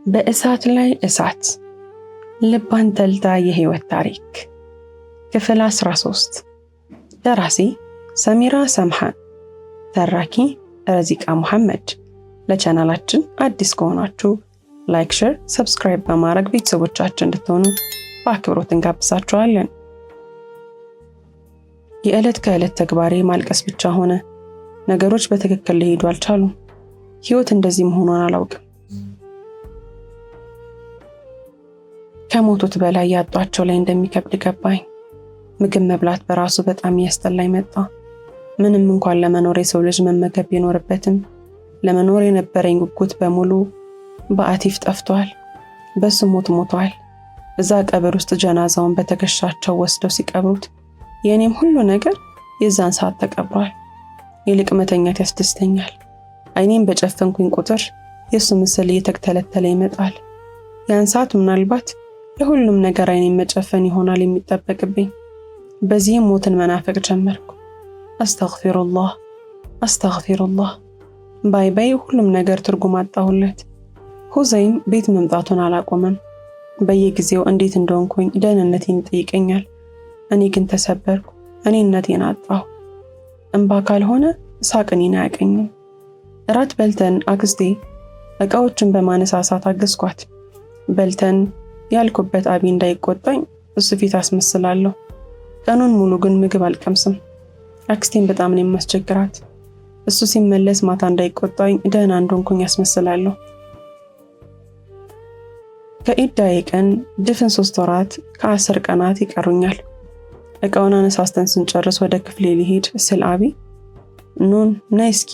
በእሳት ላይ እሳት ልብ አንጠልጣይ የህይወት ታሪክ ክፍል 13 ደራሲ ሰሚራ ሰምሃን ተራኪ ረዚቃ መሐመድ። ለቻናላችን አዲስ ከሆናችሁ ላይክ፣ ሼር፣ ሰብስክራይብ በማድረግ ቤተሰቦቻችን እንድትሆኑ በአክብሮት እንጋብዛችኋለን። የዕለት ከዕለት ተግባሬ ማልቀስ ብቻ ሆነ። ነገሮች በትክክል ሊሄዱ አልቻሉም። ህይወት እንደዚህ መሆኗን አላውቅም። ከሞቱት በላይ ያጧቸው ላይ እንደሚከብድ ገባኝ። ምግብ መብላት በራሱ በጣም ያስጠላኝ መጣ። ምንም እንኳን ለመኖር የሰው ልጅ መመገብ ቢኖርበትም ለመኖር የነበረኝ ጉጉት በሙሉ በአቲፍ ጠፍቷል። በሱ ሞቷል። እዛ ቀብር ውስጥ ጀናዛውን በተከሻቸው ወስደው ሲቀብሩት የኔም ሁሉ ነገር የዛን ሰዓት ተቀብሯል። ይልቅ መተኛት ያስደስተኛል። አይኔን በጨፈንኩኝ ቁጥር የሱ ምስል እየተተለተለ ይመጣል። ያን ሰዓት ምናልባት ለሁሉም ነገር አይኔን መጨፈን ይሆናል የሚጠበቅብኝ። በዚህም ሞትን መናፈቅ ጀመርኩ። አስተግፊሩላህ ባይ ሁሉም ነገር ትርጉም አጣሁለት። ሁዘይም ቤት መምጣቱን አላቆመም። በየጊዜው እንዴት እንደሆንኩኝ ደህንነቴን ይጠይቀኛል። እኔ ግን ተሰበርኩ። እኔነቴን አጣሁ። እንባ ካልሆነ ሳቅኔን አያቀኝም። እራት በልተን አክስቴ እቃዎችን በማነሳሳት አገዝኳት። በልተን ያልኩበት አቢ እንዳይቆጣኝ እሱ ፊት አስመስላለሁ። ቀኑን ሙሉ ግን ምግብ አልቀምስም። አክስቴን በጣም ነው የማስቸግራት። እሱ ሲመለስ ማታ እንዳይቆጣኝ ደህና እንደሆንኩኝ ያስመስላለሁ። ከኢዳዬ ቀን ድፍን 3 ወራት ከ10 ቀናት ይቀሩኛል። እቃውን አነሳስተን ስንጨርስ ወደ ክፍሌ ሊሄድ ስል አቢ ኑን ነይ እስኪ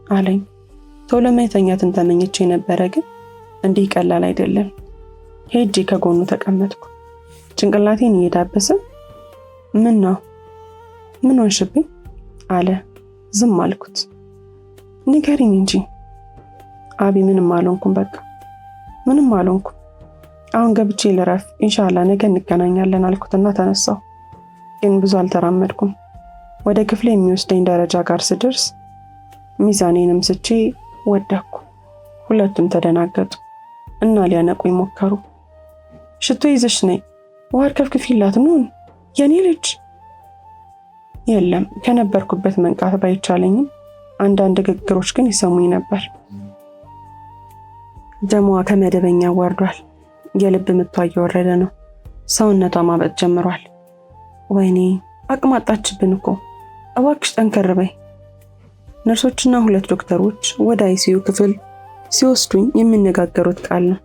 አለኝ። ቶሎ መተኛትን ተመኝቼ ነበረ፣ ግን እንዲህ ቀላል አይደለም። ሄጄ ከጎኑ ተቀመጥኩ። ጭንቅላቴን እየዳበሰ ምን ነው ምን ሆንሽብኝ አለ። ዝም አልኩት። ንገሪኝ እንጂ አቢ ምንም አልሆንኩም፣ በቃ ምንም አልሆንኩም። አሁን ገብቼ ልረፍ፣ ኢንሻአላህ ነገ እንገናኛለን አልኩትና ተነሳሁ። ግን ብዙ አልተራመድኩም። ወደ ክፍሌ የሚወስደኝ ደረጃ ጋር ስደርስ ሚዛኔንም ስቼ ወደኩ። ሁለቱም ተደናገጡ እና ሊያነቁኝ ሞከሩ። ሽቶ ይዘሽ ነይ፣ ውሃ ከፍክፊላት ኑን የኔ ልጅ። የለም፣ ከነበርኩበት መንቃት ባይቻለኝም አንዳንድ ግግሮች ግን ይሰሙኝ ነበር። ደሟ ከመደበኛ ወርዷል። የልብ ምቷ እየወረደ ነው። ሰውነቷ ማበጥ ጀምሯል። ወይኔ አቅማጣችብን እኮ፣ እባክሽ ጠንከር በይ። ነርሶችና 2 ዶክተሮች ወደ አይሲዩ ክፍል ሲወስዱኝ የሚነጋገሩት ቃል ነው።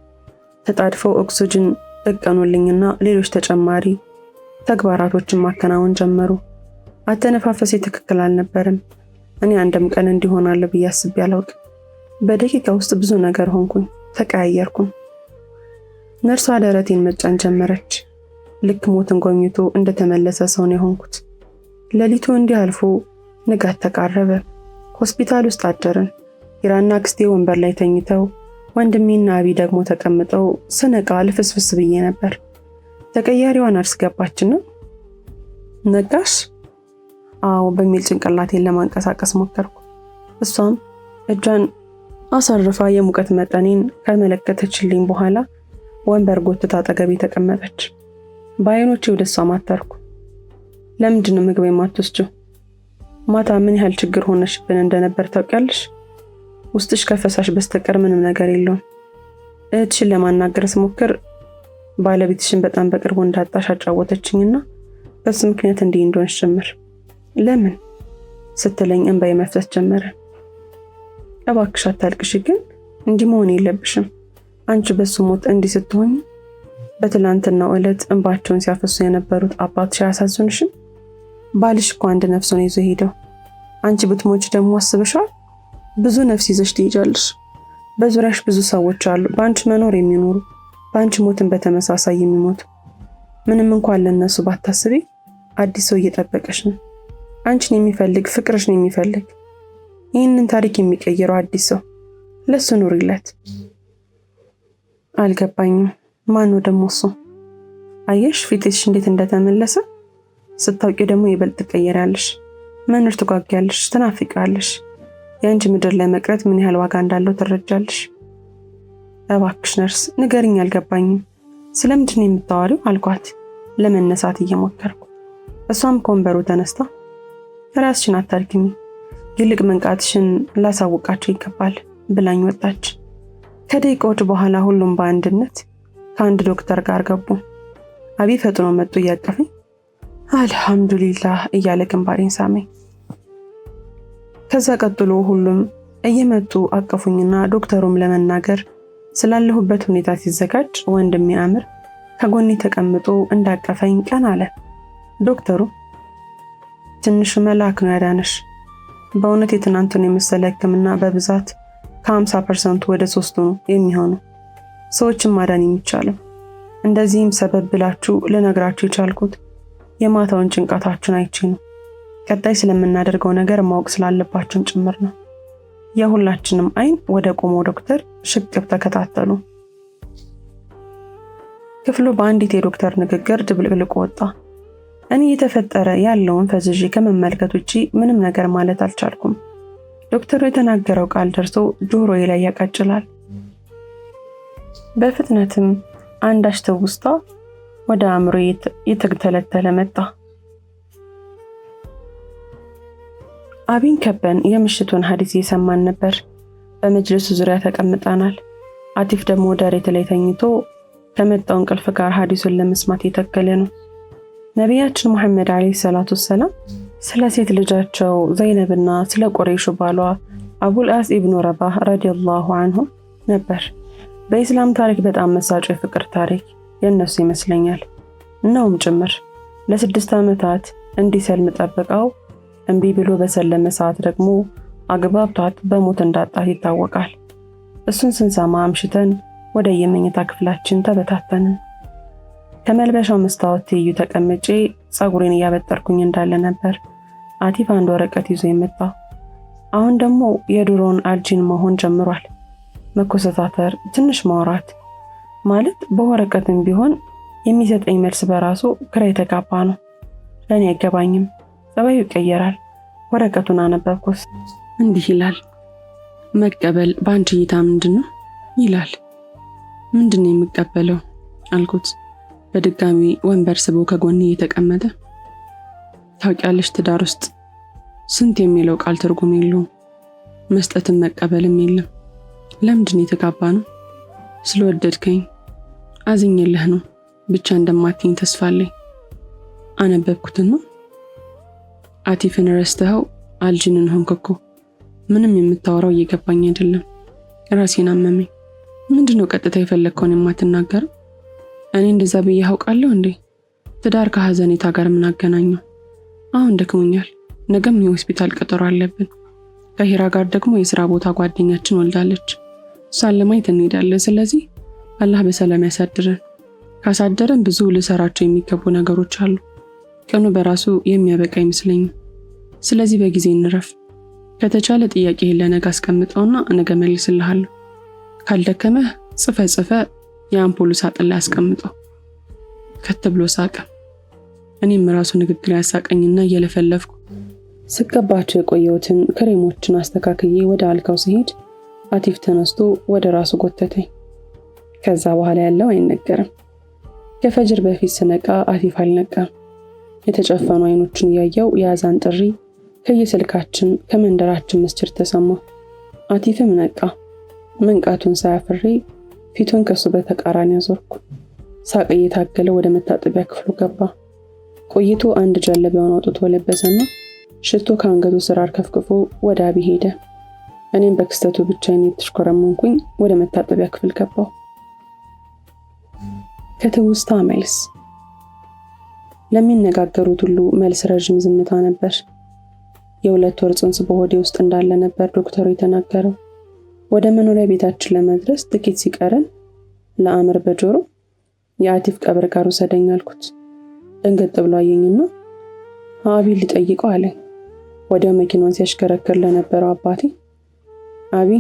ተጣድፈው ኦክሲጅን ጠቀኑልኝና ሌሎች ተጨማሪ ተግባራቶችን ማከናወን ጀመሩ። አተነፋፈሴ ትክክል አልነበረም። እኔ አንድም ቀን እንዲሆናል ብዬ አስቤ አላውቅም። በደቂቃ ውስጥ ብዙ ነገር ሆንኩኝ፣ ተቀያየርኩኝ። ነርሷ ደረቴን መጫን ጀመረች። ልክ ሞትን ጎብኝቶ እንደተመለሰ ሰው ነው የሆንኩት። ሌሊቱ እንዲህ አልፎ ንጋት ተቃረበ። ሆስፒታል ውስጥ አደርን። ኢራና አክስቴ ወንበር ላይ ተኝተው ወንድሜና አቢ ደግሞ ተቀምጠው ስነቃ ልፍስፍስ ብዬ ነበር። ተቀያሪዋ ነርስ ገባችና ነጋሽ? አዎ በሚል ጭንቅላቴን ለማንቀሳቀስ ሞከርኩ። እሷም እጇን አሳርፋ የሙቀት መጠኔን ከመለከተችልኝ በኋላ ወንበር ጎትታ አጠገቤ ተቀመጠች። በአይኖቼ ወደ እሷ ማተርኩ። ለምንድን ነው ምግብ የማትወስጂው? ማታ ምን ያህል ችግር ሆነሽብን እንደነበር ታውቂያለሽ? ውስጥሽ ከፈሳሽ በስተቀር ምንም ነገር የለውም። እህትሽን ለማናገር ስሞክር ባለቤትሽን በጣም በቅርቡ እንዳጣሽ አጫወተችኝና በሱ ምክንያት እንዲህ እንደሆንሽ ጀመር። ለምን ስትለኝ እንባዬ መፍሰስ ጀመረ። እባክሽ አታልቅሽ፣ ግን እንዲህ መሆን የለብሽም። አንቺ በሱ ሞት እንዲህ ስትሆኝ በትላንትናው ዕለት እንባቸውን ሲያፈሱ የነበሩት አባትሽ አያሳዝኑሽም? ባልሽ እኮ አንድ ነፍስ ነው ይዞ ሄደው። አንቺ ብትሞች ደግሞ አስበሻል? ብዙ ነፍስ ይዘሽ ትሄጃለሽ። በዙሪያሽ ብዙ ሰዎች አሉ በአንቺ መኖር የሚኖሩ፣ በአንቺ ሞትን በተመሳሳይ የሚሞቱ። ምንም እንኳን ለነሱ ባታስቢ አዲስ ሰው እየጠበቀሽ ነው። አንቺን የሚፈልግ፣ ፍቅርሽን የሚፈልግ፣ ይህንን ታሪክ የሚቀይረው አዲስ ሰው። ለሱ ኑሪለት። አልገባኝም። ማን ነው ደግሞ እሱ? አየሽ ፊትሽ እንዴት እንደተመለሰ። ስታውቂ ደግሞ ይበልጥ ትቀየራለሽ። መኖር ትጓጊያለሽ፣ ትናፍቂያለሽ። የአንቺ ምድር ላይ መቅረት ምን ያህል ዋጋ እንዳለው ትረጃለሽ። እባክሽ ነርስ ንገሪኝ፣ አልገባኝም። ስለምንድን ነው የምታወሪው አልኳት ለመነሳት እየሞከርኩ። እሷም ከወንበሩ ተነስታ ራስሽን አታድክሚ፣ ይልቅ መንቃትሽን ላሳውቃቸው ይገባል ብላኝ ወጣች። ከደቂቃዎች በኋላ ሁሉም በአንድነት ከአንድ ዶክተር ጋር ገቡ። አቢ ፈጥኖ መጡ እያቀፈኝ አልሐምዱሊላህ እያለ ግንባሬን ሳመኝ። ከዛ ቀጥሎ ሁሉም እየመጡ አቀፉኝና ዶክተሩም ለመናገር ስላለሁበት ሁኔታ ሲዘጋጅ ወንድሜ አምር ከጎኔ ተቀምጦ እንዳቀፈኝ ቀን አለ። ዶክተሩ ትንሹ መልአክ ነው ያዳነሽ። በእውነት የትናንቱን የመሰለ ሕክምና በብዛት ከ50% ወደ 3 ነው የሚሆኑ ሰዎችን ማዳን የሚቻለው። እንደዚህም ሰበብ ብላችሁ ልነግራችሁ የቻልኩት የማታውን ጭንቀታችሁን አይቼ ነው። ቀጣይ ስለምናደርገው ነገር ማወቅ ስላለባችሁን ጭምር ነው። የሁላችንም አይን ወደ ቆመው ዶክተር ሽቅብ ተከታተሉ። ክፍሉ በአንዲት የዶክተር ንግግር ድብልቅልቅ ወጣ። እኔ የተፈጠረ ያለውን ፈዝዤ ከመመልከት ውጪ ምንም ነገር ማለት አልቻልኩም። ዶክተሩ የተናገረው ቃል ደርሶ ጆሮዬ ላይ ያቃጭላል። በፍጥነትም አንዳች ትውስታ ወደ አእምሮ የተተለተለ መጣ። አቢን ከበን የምሽቱን ሐዲስ እየሰማን ነበር። በመጅልሱ ዙሪያ ተቀምጠናል። አቲፍ ደግሞ ደረቴ ላይ ተኝቶ ከመጣው እንቅልፍ ጋር ሐዲሱን ለመስማት የተከለ ነው። ነቢያችን መሐመድ አለይሂ ሰላቱ ሰላም ስለ ሴት ልጃቸው ዘይነብና ስለ ቁረይሹ ባሏ አቡል አስ ኢብኑ ረባህ ረዲየላሁ ዐንሁ ነበር። በኢስላም ታሪክ በጣም መሳጭ የፍቅር ታሪክ የነሱ ይመስለኛል። እናውም ጭምር ለ6 ዓመታት እንዲሰልም ጠብቀው እምቢ ብሎ በሰለመ ሰዓት ደግሞ አግባብቷት በሞት እንዳጣት ይታወቃል። እሱን ስንሰማ አምሽተን ወደ የመኝታ ክፍላችን ተበታተንን። ከመልበሻው መስታወት ትይዩ ተቀምጬ ፀጉሬን እያበጠርኩኝ እንዳለ ነበር አቲፍ አንድ ወረቀት ይዞ የመጣ። አሁን ደግሞ የድሮን አልጂን መሆን ጀምሯል። መኮሰታተር፣ ትንሽ ማውራት ማለት በወረቀትም ቢሆን የሚሰጠኝ መልስ በራሱ ግራ የተጋባ ነው። ለኔ አይገባኝም። ጸባዩ ይቀየራል። ወረቀቱን አነበብኩት። እንዲህ ይላል። መቀበል በአንቺ እይታ ምንድነው ይላል። ምንድነው የምቀበለው አልኩት። በድጋሚ ወንበር ስቦ ከጎኔ የተቀመጠ። ታውቂያለሽ ትዳር ውስጥ ስንት የሚለው ቃል ትርጉም የለውም። መስጠትም መቀበልም የለም። ለምንድን የተጋባ ነው? ስለወደድከኝ አዝኜልህ ነው። ብቻ እንደማትኝ ተስፋ አለኝ። አነበብኩትና አቲፍን ረስተኸው አልጂንን ሆንክ እኮ። ምንም የምታወራው እየገባኝ አይደለም። ራሴን አመመኝ። ምንድነው ቀጥታ የፈለግከውን የማትናገረው? እኔ እንደዛ ብዬ አውቃለሁ እንዴ? ትዳር ከሐዘኔታ ጋር ምን አገናኘው? አሁን ደክሞኛል። ነገም የሆስፒታል ቀጠሮ አለብን። ከሂራ ጋር ደግሞ የሥራ ቦታ ጓደኛችን ወልዳለች። እሷን ለማየት እንሄዳለን። ስለዚህ አላህ በሰላም ያሳድረን። ካሳደረን ብዙ ልሰራቸው የሚገቡ ነገሮች አሉ። ቀኑ በራሱ የሚያበቃ ይመስለኛል። ስለዚህ በጊዜ እንረፍ። ከተቻለ ጥያቄህን ለነገ አስቀምጠውና ነገ መልስልሃለሁ። ካልደከመህ ጽፈ የአምፖሉ ሳጥን ላይ አስቀምጠው። ከተብሎ ሳቀ። እኔም ራሱ ንግግር ያሳቀኝና እየለፈለፍኩ ስቀባቸው የቆየሁትን ክሬሞችን አስተካክዬ ወደ አልጋው ሲሄድ አቲፍ ተነስቶ ወደ ራሱ ጎተተኝ። ከዛ በኋላ ያለው አይነገርም። ከፈጅር በፊት ስነቃ አቲፍ አልነቃም። የተጨፈኑ አይኖችን እያየው የአዛን ጥሪ ከየስልካችን ከመንደራችን መስጅድ ተሰማ። አቲፍም ነቃ። መንቃቱን ሳያፍሬ ፊቱን ከሱ በተቃራኒ አዞርኩ። ሳቅ እየታገለ ወደ መታጠቢያ ክፍሉ ገባ። ቆይቶ አንድ ጀለቢያውን አውጥቶ ለበሰና ሽቶ ከአንገቱ ስር አርከፍክፎ ወደ አቢ ሄደ። እኔም በክስተቱ ብቻዬን የተሽኮረመንኩኝ ወደ መታጠቢያ ክፍል ገባው። ከትውስታ መልስ። ለሚነጋገሩት ሁሉ መልስ ረጅም ዝምታ ነበር። የ2 ወር ጽንስ በሆዴ ውስጥ እንዳለ ነበር ዶክተሩ የተናገረው። ወደ መኖሪያ ቤታችን ለመድረስ ጥቂት ሲቀረን ለአምር በጆሮ የአቲፍ ቀብር ጋር ወሰደኝ አልኩት። ደንገጥ ብሎ አየኝና አቢ ሊጠይቀው አለኝ። ወደ መኪናውን ሲያሽከረክር ለነበረው አባቴ አቢ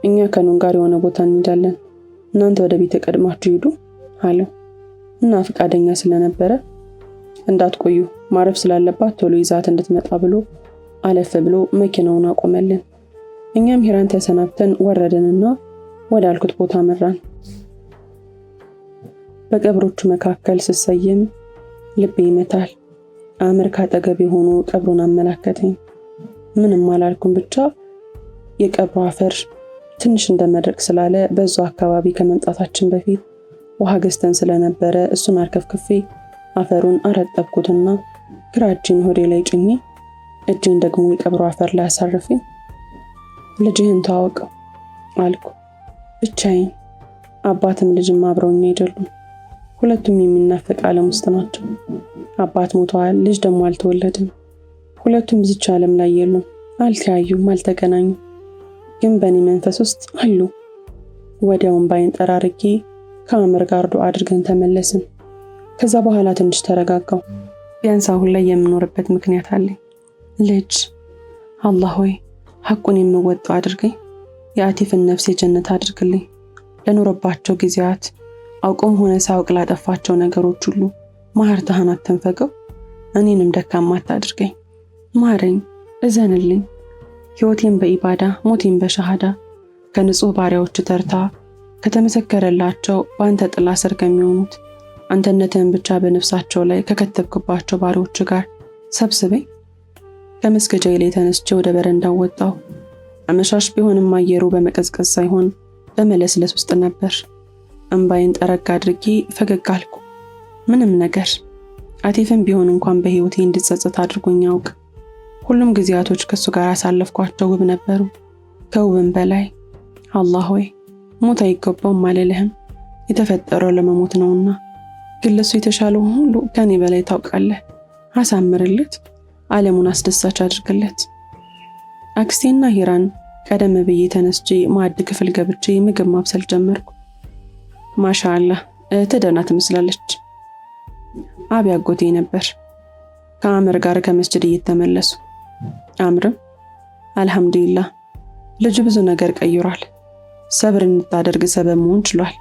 እኛ ከኑን ጋር የሆነ ቦታ እንሄዳለን፣ እናንተ ወደ ቤት ቀድማችሁ ሂዱ አለው እና ፈቃደኛ ስለነበረ እንዳትቆዩ ማረፍ ስላለባት ቶሎ ይዛት እንድትመጣ ብሎ አለፈ ብሎ መኪናውን አቆመልን። እኛም ሂራን ተሰናብተን ወረደንና ወዳልኩት ቦታ መራን። በቀብሮቹ መካከል ስሰየም ልቤ ይመታል። አምር ካጠገቤ ሆኖ ቀብሩን አመላከተኝ። ምንም አላልኩም፣ ብቻ የቀብሩ አፈር ትንሽ እንደመድረቅ ስላለ በዛው አካባቢ ከመምጣታችን በፊት ውሃ ገዝተን ስለነበረ እሱን አርከፍክፌ አፈሩን አረጠብኩትና ግራ እጄን ሆዴ ላይ ጭኜ እጄን ደግሞ የቀብሩ አፈር ላይ አሳርፌ ልጅህን ተዋወቀው አልኩ። ብቻዬን፣ አባትም ልጅም አብረውኝ አይደሉም። ሁለቱም የሚናፈቅ ዓለም ውስጥ ናቸው። አባት ሞተዋል፣ ልጅ ደግሞ አልተወለድም። ሁለቱም እዚች ዓለም ላይ የሉም፣ አልተያዩም፣ አልተገናኙም። ግን በእኔ መንፈስ ውስጥ አሉ። ወዲያውን ባይን ጠራርጌ ከአምር ጋር ዱዓ አድርገን ተመለስን። ከዛ በኋላ ትንሽ ተረጋጋው። ቢያንስ አሁን ላይ የምኖርበት ምክንያት አለኝ። ልጅ አላህ ሆይ ሐቁን የምወጣው አድርገኝ። የአቲፍን ነፍስ የጀነት አድርግልኝ። ለኖረባቸው ጊዜያት አውቆም ሆነ ሳውቅ ላጠፋቸው ነገሮች ሁሉ ማህርታህን አትንፈገው። እኔንም ደካማ አታድርገኝ። ማረኝ፣ እዘንልኝ። ሕይወቴን በኢባዳ ሞቴን በሸሃዳ ከንጹህ ባሪያዎች ተርታ ከተመሰከረላቸው በአንተ ጥላ ስር ከሚሆኑት አንተነትህን ብቻ በነፍሳቸው ላይ ከከተብክባቸው ባሪያዎች ጋር ሰብስበኝ። ከመስገጃዬ ላይ ተነስቼ ወደ በረንዳው ወጣሁ። አመሻሽ ቢሆንም አየሩ በመቀዝቀዝ ሳይሆን በመለስለስ ውስጥ ነበር። እንባይን ጠረግ አድርጌ ፈገግ አልኩ። ምንም ነገር አቲፍም ቢሆን እንኳን በሕይወቴ እንድጸጸት አድርጎኝ ያውቅ። ሁሉም ጊዜያቶች ከሱ ጋር አሳለፍኳቸው ውብ ነበሩ። ከውብም በላይ አላህ ሆይ ሞት አይገባውም አልልህም፣ የተፈጠረው ለመሞት ነውና፣ ግን ለሱ የተሻለውን ሁሉ ከኔ በላይ ታውቃለህ። አሳምርለት፣ ዓለሙን አስደሳች አድርግለት። አክስቴና ሂራን ቀደም ብዬ ተነስቼ ማዕድ ክፍል ገብቼ ምግብ ማብሰል ጀመርኩ። ማሻአላህ ደህና ትመስላለች። አቢ አጎቴ ነበር። ከአምር ጋር ከመስጂድ እየተመለሱ አምርም አልሐምዱሊላህ ልጅ ብዙ ነገር ቀይሯል። ሰብር እንድታደርግ ሰበብ መሆን ችሏል።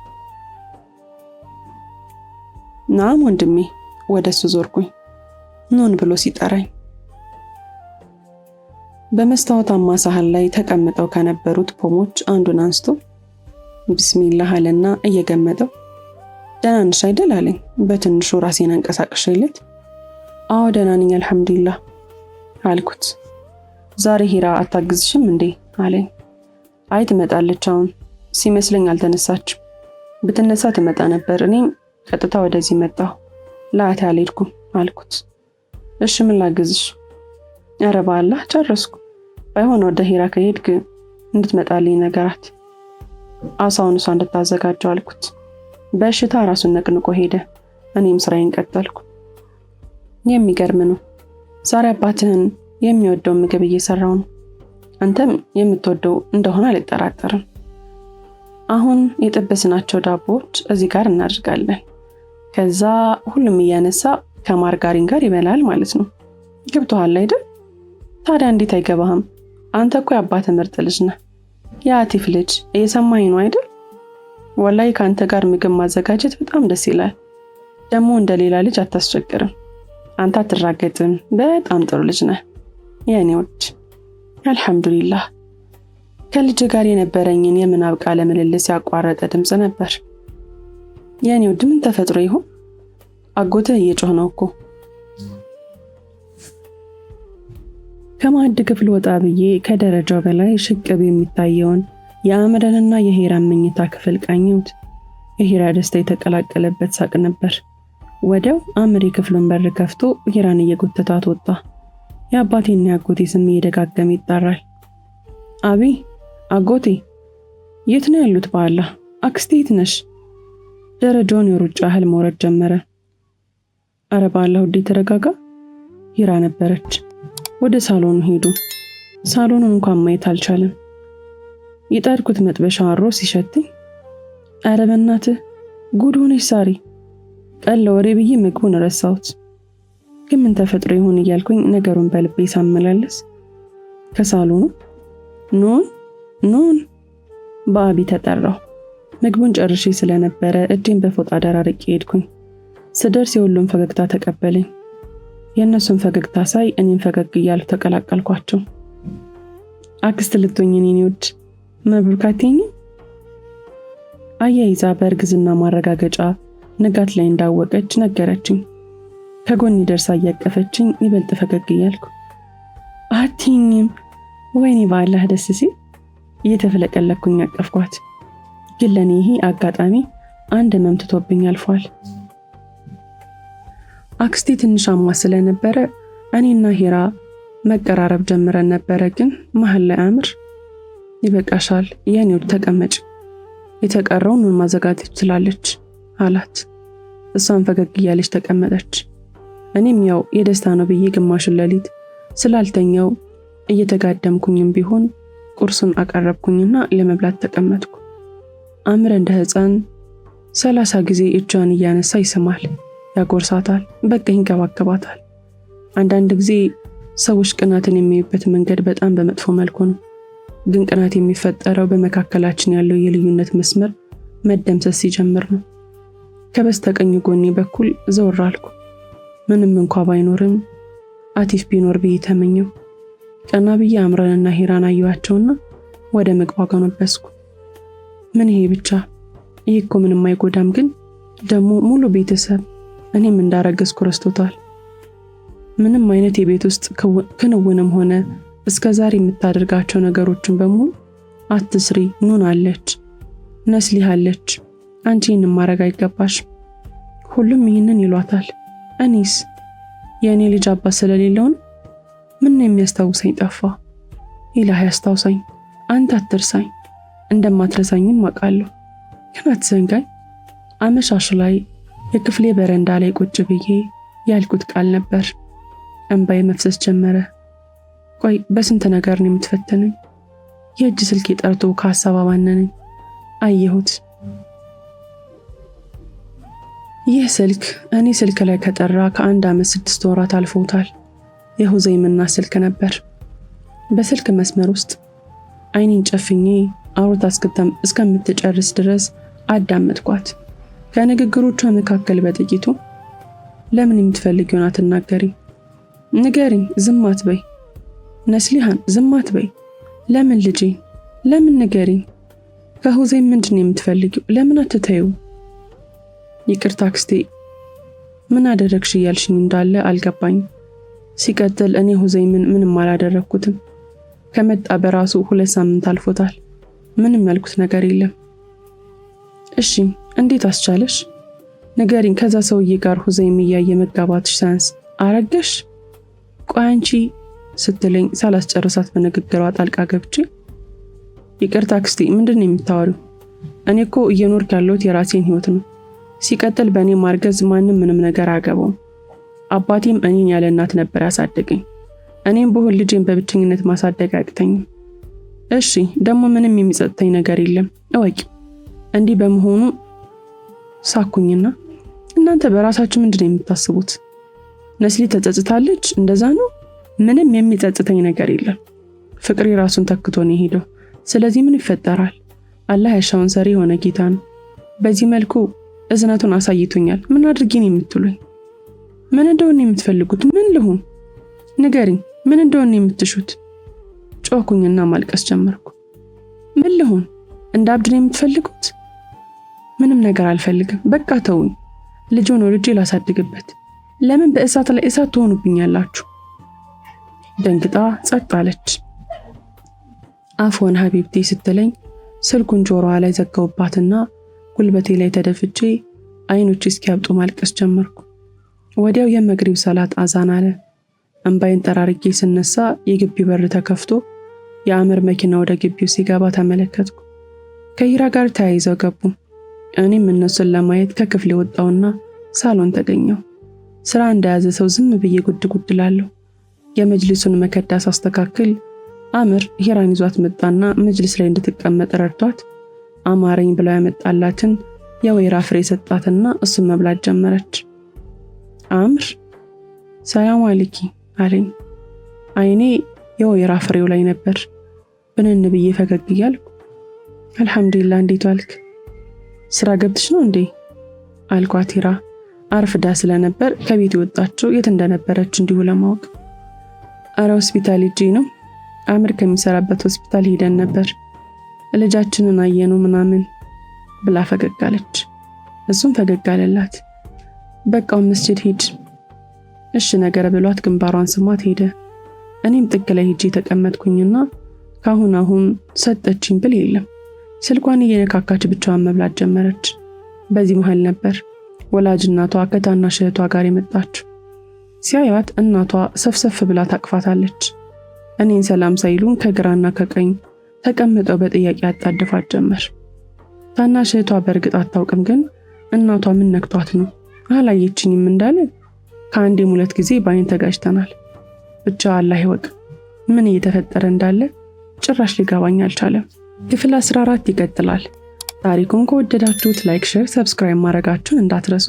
ናም ወንድሜ፣ ወደሱ ዞርኩኝ። ኑን ብሎ ሲጠራኝ በመስታወታማ ሳህን ላይ ተቀምጠው ከነበሩት ፖሞች አንዱን አንስቶ ቢስሚላህ አለና እየገመጠው ደህና ነሽ አይደል አለኝ። በትንሹ ራሴን አንቀሳቅሼለት አዎ ደህና ነኝ አልሐምዱሊላህ አልኩት። ዛሬ ሂራ አታግዝሽም እንዴ አለኝ። አይ ትመጣለች፣ አሁን ሲመስለኝ አልተነሳችም። ብትነሳ ትመጣ ነበር፣ እኔም ቀጥታ ወደዚህ መጣሁ። ላታ አልሄድኩም አልኩት። እሺ ምን ላግዝሽ? ኧረ በአላህ ጨረስኩ። ባይሆን ወደ ሂራ ከሄድክ እንድትመጣልኝ ነገራት። አሳውን እሷ እንድታዘጋጀው አልኩት። በሽታ ራሱን ነቅንቆ ሄደ። እኔም ስራዬን ቀጠልኩ። የሚገርም ነው። ዛሬ አባትህን የሚወደው ምግብ እየሰራው ነው። አንተም የምትወደው እንደሆነ አልጠራጠርም። አሁን የጠበስናቸው ዳቦዎች እዚህ ጋር እናደርጋለን። ከዛ ሁሉም እያነሳ ከማርጋሪን ጋር ይበላል ማለት ነው። ገብቶሃል አይደል? ታዲያ እንዴት አይገባህም? አንተ እኮ የአባትህ ምርጥ ልጅ ነህ። የአቲፍ ልጅ እየሰማኝ ነው አይደል? ወላይ ከአንተ ጋር ምግብ ማዘጋጀት በጣም ደስ ይላል። ደግሞ እንደሌላ ልጅ አታስቸግርም። አንተ አትራገጥም። በጣም ጥሩ ልጅ ነህ የኔ ውድ። አልሐምዱሊላህ። ከልጅ ጋር የነበረኝን የምናብ ቃለ ምልልስ ያቋረጠ ድምጽ ነበር። የኔ ውድ ምን ተፈጥሮ ይሆን? አጎትህ እየጮህ ነው እኮ። ከማዕድ ክፍል ወጣ ብዬ ከደረጃው በላይ ሽቅብ የሚታየውን የአምርንና የሂራን መኝታ ክፍል ቃኘሁት። የሂራ ደስታ የተቀላቀለበት ሳቅ ነበር። ወዲያው አምር የክፍሉን በር ከፍቶ ሂራን እየጎተታት ወጣ። የአባቴና የአጎቴ ስም እየደጋገመ ይጣራል። አቢ፣ አጎቴ የት ነው ያሉት? በአላህ አክስቴ የት ነሽ? ደረጃውን የሩጫ ያህል መውረድ ጀመረ። አረ በአላህ ውዴ ተረጋጋ። ሂራ ነበረች። ወደ ሳሎኑ ሄዱ። ሳሎኑን እንኳን ማየት አልቻለም። የጣድኩት መጥበሻ አሮ ሲሸትኝ፣ አረ በእናትህ ጉድ ሆነሽ ሳሪ። ቀን ለወሬ ብዬ ምግቡን ረሳሁት። ግን ምን ተፈጥሮ ይሆን እያልኩኝ ነገሩን በልቤ ሳመላለስ ከሳሎኑ ኑን በአቢ ተጠራው። ምግቡን ጨርሼ ስለነበረ እጄን በፎጣ ደራርቄ ሄድኩኝ። ስደርስ የሁሉም ፈገግታ ተቀበለኝ። የእነሱን ፈገግታ ሳይ እኔም ፈገግ እያልኩ ተቀላቀልኳቸው። አክስት ልትሆኝ የኔ ውድ መብሩክ አትይኝም? አያይዛ በእርግዝና ማረጋገጫ ንጋት ላይ እንዳወቀች ነገረችኝ። ከጎኔ ደርሳ እያቀፈችኝ ይበልጥ ፈገግ እያልኩ አትይኝም? ወይኔ ባላህ ደስ ሲል እየተፈለቀለኩኝ አቀፍኳት። ግን ለኔ ይሄ አጋጣሚ አንድ መምትቶብኝ አልፏል። አክስቴ ትንሽ አሟ ስለነበረ እኔና ሂራ መቀራረብ ጀምረን ነበረ። ግን መሀል ላይ አምር ይበቃሻል፣ የኔው ተቀመጭ፣ የተቀረውን ማዘጋጀት ትችላለች አላት። እሷን ፈገግ እያለች ተቀመጠች። እኔም ያው የደስታ ነው ብዬ ግማሹን ሌሊት ስላልተኛው እየተጋደምኩኝም ቢሆን ቁርሱን አቀረብኩኝና ለመብላት ተቀመጥኩ። አምር እንደ ሕፃን 30 ጊዜ እጇን እያነሳ ይስማል፣ ያጎርሳታል፣ በቃ ይንከባከባታል። አንዳንድ ጊዜ ሰዎች ቅናትን የሚዩበት መንገድ በጣም በመጥፎ መልኩ ነው። ግን ቅናት የሚፈጠረው በመካከላችን ያለው የልዩነት መስመር መደምሰስ ሲጀምር ነው። ከበስተቀኝ ጎኔ በኩል ዘወር አልኩ። ምንም እንኳ ባይኖርም አቲፍ ቢኖር ብዬ ተመኘው። ቀና ብዬ አምረንና ሂራን አየኋቸውና ወደ ምግቧ ገነበስኩ። ምን ይሄ ብቻ? ይህ እኮ ምንም አይጎዳም። ግን ደግሞ ሙሉ ቤተሰብ እኔም እንዳረገዝኩ ረስቶታል። ምንም አይነት የቤት ውስጥ ክንውንም ሆነ እስከዛሬ የምታደርጋቸው ነገሮችን በሙሉ አትስሪ፣ ኑን አለች፣ ነስሊህ አለች፣ አንቺ ይህንን ማድረግ አይገባሽ። ሁሉም ይህንን ይሏታል። እኔስ የእኔ ልጅ አባት ስለሌለውን ምን የሚያስታውሰኝ ጠፋ? ኢላህ ያስታውሳኝ፣ አንተ አትርሳኝ። እንደማትረሳኝም አውቃለሁ፣ ግን አትዘንጋኝ። አመሻሹ ላይ የክፍሌ በረንዳ ላይ ቁጭ ብዬ ያልኩት ቃል ነበር። እንባዬ መፍሰስ ጀመረ። ቆይ በስንት ነገር ነው የምትፈተነኝ? የእጅ ስልኬ ጠርቶ ከሀሳብ አባነነኝ። አየሁት። ይህ ስልክ እኔ ስልክ ላይ ከጠራ ከ1 ዓመት 6 ወራት አልፎታል። የሁዘይምና ስልክ ነበር። በስልክ መስመር ውስጥ አይኔን ጨፍኜ አውርታ እስከምትጨርስ ድረስ አዳመጥኳት። ከንግግሮቿ መካከል በጥቂቱ ለምን የምትፈልጊውን አትናገሪ? ንገሪኝ፣ ዝም አትበይ። ነስሊሃን ዝም አትበይ። ለምን ልጄ? ለምን ንገሪኝ። ከሁዘይም ምንድን የምትፈልጊው? ለምን አትተዩ? ይቅርታ አክስቴ፣ ምን አደረግሽ እያልሽኝ እንዳለ አልገባኝ። ሲቀጥል እኔ ሁዘይምን ምንም አላደረግኩትም። ከመጣ በራሱ 2 ሳምንት አልፎታል። ምንም ያልኩት ነገር የለም። እሺ እንዴት አስቻለሽ? ንገሪኝ። ከዛ ሰውዬ ጋር ሁዘይም እያየ መጋባትሽ ሳያንስ አረገሽ? ቆይ አንቺ ስትለኝ ሳላስጨርሳት በንግግሯ ጣልቃ ገብቼ ይቅርታ አክስቴ፣ ምንድን ነው የምታወሪው? እኔ እኮ እየኖርኩ ያለሁት የራሴን ህይወት ነው። ሲቀጥል በእኔ ማርገዝ ማንም ምንም ነገር አያገባውም። አባቴም እኔን ያለ እናት ነበር ያሳደገኝ። እኔም በሁል ልጄን በብቸኝነት ማሳደግ አያቅተኝም። እሺ ደግሞ ምንም የሚጸጥተኝ ነገር የለም እወቂ። እንዲህ በመሆኑ ሳኩኝና እናንተ በራሳችሁ ምንድን ነው የምታስቡት? ነስሊ ተጸጽታለች? እንደዛ ነው? ምንም የሚጸጽተኝ ነገር የለም። ፍቅሬ ራሱን ተክቶ ነው የሄደው። ስለዚህ ምን ይፈጠራል? አላህ ያሻውን ሰሪ የሆነ ጌታ ነው። በዚህ መልኩ እዝነቱን አሳይቶኛል። ምን አድርጌ ነው የምትሉኝ? ምን እንደሆነ የምትፈልጉት? ምን ልሁን? ንገሪኝ። ምን እንደሆነ የምትሹት? ጮኩኝና ማልቀስ ጀመርኩ። ምን ልሁን? እንደ አብድ ነው የምትፈልጉት? ምንም ነገር አልፈልግም። በቃ ተውኝ። ልጅ ሆኖ ልጅ ላሳድግበት። ለምን በእሳት ላይ እሳት ትሆኑብኛላችሁ? ደንግጣ ጸጥ አለች። አፎን ሀቢብቲ ስትለኝ ስልኩን ጆሮዋ ላይ ዘጋውባትና ጉልበቴ ላይ ተደፍቼ አይኖቼ እስኪያብጡ ማልቀስ ጀመርኩ። ወዲያው የመግሪብ ሰላት አዛን አለ። እንባይን ጠራርጌ ስነሳ የግቢው በር ተከፍቶ የአምር መኪና ወደ ግቢው ሲገባ ተመለከትኩ። ከሂራ ጋር ተያይዘው ገቡ። እኔም እነሱን ለማየት ከክፍሌ ወጣውና ሳሎን ተገኘው። ስራ እንደያዘ ሰው ዝም ብዬ ጉድ ጉድ ላለሁ። የመጅሊሱን መከዳ ሳስተካክል አምር ሂራን ይዟት መጣና መጅሊስ ላይ እንድትቀመጥ ረድቷት አማረኝ ብላ ያመጣላትን የወይራ ፍሬ ሰጣትና እሱን መብላት ጀመረች። አምር ሰላም አለኪ አለኝ። አይኔ የወይራ ፍሬው ላይ ነበር። ብንን ብዬ ፈገግ እያልኩ አልሐምዱሊላህ፣ እንዴት ዋልክ? ስራ ገብተሽ ነው እንዴ አልኳት። ሂራ አርፍዳ ስለነበር ከቤት የወጣችው የት እንደነበረች እንዲሁ ለማወቅ። አረ ሆስፒታል ሂጄ ነው። አምር ከሚሰራበት ሆስፒታል ሄደን ነበር። ልጃችንን አየነው ምናምን። ብላ ፈገግ አለች። እሱም ፈገግ አለላት። በቃው መስጂድ ሂድ እሺ ነገር ብሏት ግንባሯን ስሟት ሄደ። እኔም ጥግ ላይ ሄጄ ተቀመጥኩኝና አሁን ሰጠችኝ ብል የለም ስልኳን እየነካካች ብቻዋን መብላት ጀመረች። በዚህ መሃል ነበር ወላጅ እናቷ ከታናሽ እህቷ ጋር የመጣችው። ሲያዩት እናቷ ሰፍሰፍ ብላ ታቅፋታለች። እኔን ሰላም ሳይሉን ከግራና ከቀኝ ተቀምጠው በጥያቄ አጣድፋት ጀመር። ታናሽ እህቷ በእርግጥ አታውቅም፣ ግን እናቷ ምን ነክቷት ነው አላየችኝም እንዳለ ከአንዴም ሁለት ጊዜ ባይን ተጋጭተናል። ብቻ አላህ ይወቅ ምን እየተፈጠረ እንዳለ ጭራሽ ሊገባኝ አልቻለም። ክፍል 14 ይቀጥላል። ታሪኩን ከወደዳችሁት ላይክ፣ ሼር፣ ሰብስክራይብ ማድረጋችሁን እንዳትረሱ።